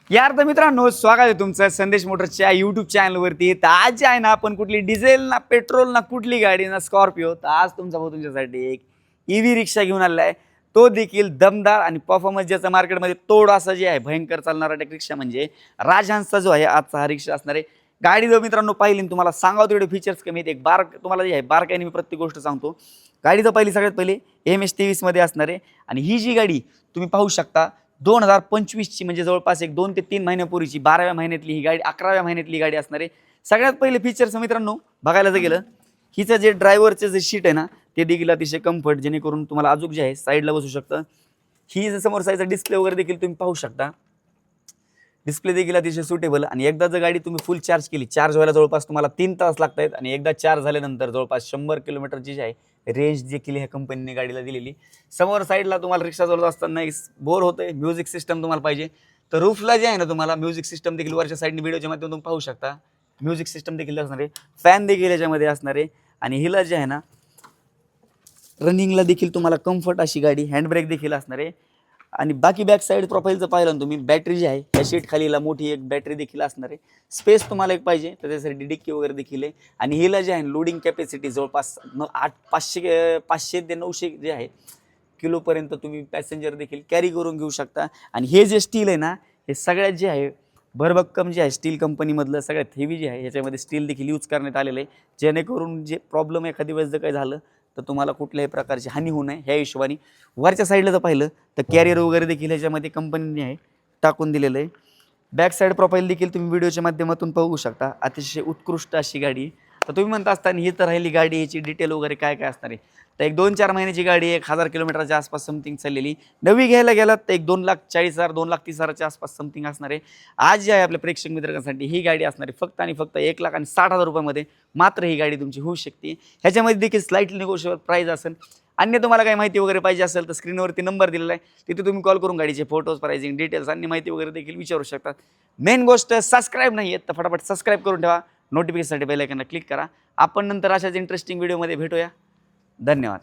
यार तर मित्रांनो, स्वागत आहे तुमचं संदेश मोटर्सच्या यूट्यूब चॅनलवरती. तर आज जे आहे ना, आपण कुठली डिझेल ना पेट्रोल ना कुठली गाडी ना स्कॉर्पिओ, तर आज तुमच्यासाठी एक EV रिक्षा घेऊन आलेला आहे. तो देखील दमदार आणि परफॉर्मन्स ज्याचं मार्केटमध्ये तोड असं जे आहे भयंकर चालणारा रिक्षा म्हणजे राजहंसचा जो आहे आजचा हा रिक्षा असणार आहे. गाडी जर मित्रांनो पाहिली तुम्हाला सांगावं तेवढे फीचर्स कमी आहेत. एक तुम्हाला जे आहे बारकाईने मी प्रत्येक गोष्ट सांगतो. गाडी जर पहिली सगळ्यात पहिले MS23 मध्ये असणार आहे आणि ही जी गाडी तुम्ही पाहू शकता 2025ची म्हणजे जवळपास एक 2 ते 3 महिन्यापूर्वीची 12व्या महिन्यातली ही गाडी 11व्या महिन्यातली गाडी असणार आहे. सगळ्यात पहिले फीचर्स मित्रांनो बघायला जर गेलं, हिचं जे ड्रायव्हरचं जे सीट आहे ना ते देखील अतिशय कम्फर्ट, जेणेकरून तुम्हाला अजून जे आहे साईडला बसू शकतं. ही जर समोर साईडचा डिस्प्ले वगैरे देखील तुम्ही पाहू शकता. डिस्प्ले देखील अतिशय सुटेबल आणि एकदा जर गाडी तुम्ही फुल चार्ज केली, चार्ज व्हायला जवळपास तुम्हाला 3 तास लागत आहेत आणि एकदा चार्ज झाल्यानंतर जवळपास 100 किलोमीटरची जी आहे रेंज देखील ह्या कंपनीने गाडीला दिलेली. समोर साईडला तुम्हाला रिक्षा चालवत असताना बोर होतंय, म्युझिक सिस्टम तुम्हाला पाहिजे तर रूफला जे आहे ना तुम्हाला म्युझिक सिस्टम देखील वरच्या साईडने व्हिडिओच्या माध्यमातून तुम्ही पाहू शकता. म्युझिक सिस्टम देखील असणार आहे, फॅन देखील याच्यामध्ये असणार आहे आणि हिला जे आहे ना रनिंगला देखील तुम्हाला कम्फर्ट अशी गाडी, हँडब्रेक देखील असणार आहे. आणि बाकी बॅक साईड प्रोफाईलचं पाहिलं ना तुम्ही, बॅटरी जी आहे या सीट खालीला मोठी एक बॅटरी देखील असणार आहे. स्पेस तुम्हाला एक पाहिजे तर त्यासाठी डिक्की वगैरे देखील आहे. आणि हिला जे आहे लोडिंग कॅपॅसिटी जवळपास 500 ते 900 जे आहे किलोपर्यंत तुम्ही पॅसेंजर देखील कॅरी करून घेऊ शकता. आणि हे जे स्टील आहे ना हे सगळ्यात जे आहे भरभक्कम जे आहे स्टील कंपनीमधलं सगळ्यात हेवी जे आहे ह्याच्यामध्ये स्टील देखील यूज करण्यात आलेलं आहे, जेणेकरून जे प्रॉब्लेम एखादी वेळेस जर काही झालं तर तुम्हाला कुठल्याही प्रकारची हानी होऊ नये ह्या हिशोबाने. वरच्या साईडला जर पाहिलं तर कॅरियर वगैरे देखील ह्याच्यामध्ये कंपनीने आहे टाकून दिलेलं आहे. बॅक साईड प्रोफाईल देखील तुम्ही व्हिडिओच्या माध्यमातून पाहू शकता. अतिशय उत्कृष्ट अशी गाडी. तर तुम्ही म्हणता असताना ही तर राहिली गाडी, ह्याची डिटेल वगैरे काय काय असणार आहे. तर एक 2-4 महिन्याची गाडी, 1000 किलोमीटरच्या आसपास समथिंग चाललेली. नवी घ्यायला गेलात तर एक 2,40,000 2,30,000च्या आसपास समथिंग असणार आहे. आज जे आहे आपल्या प्रेक्षक मित्रांसाठी ही गाडी असणार आहे फक्त आणि फक्त 1,60,000 रुपयामध्ये मात्र ही गाडी तुमची होऊ शकते. ह्याच्यामध्ये देखील स्लाइटली निगोशिएबल प्राईस असेल. अन्य तुम्हाला काही माहिती वगैरे पाहिजे असेल तर स्क्रीनवरती नंबर दिलेला आहे, तिथे तुम्ही कॉल करून गाडीचे फोटोज, प्राइसिंग डिटेल्स आणि माहिती वगैरे देखील विचारू शकतात. मेन गोष्ट सबस्क्राईब नाही आहेत तर फटाफट सबस्क्राईब करून ठेवा. नोटिफिकेशनसाठी बेल आयकॉनला क्लिक करा. आपण नंतर अशाच इंटरेस्टिंग व्हिडिओमध्ये भेटूया. धन्यवाद.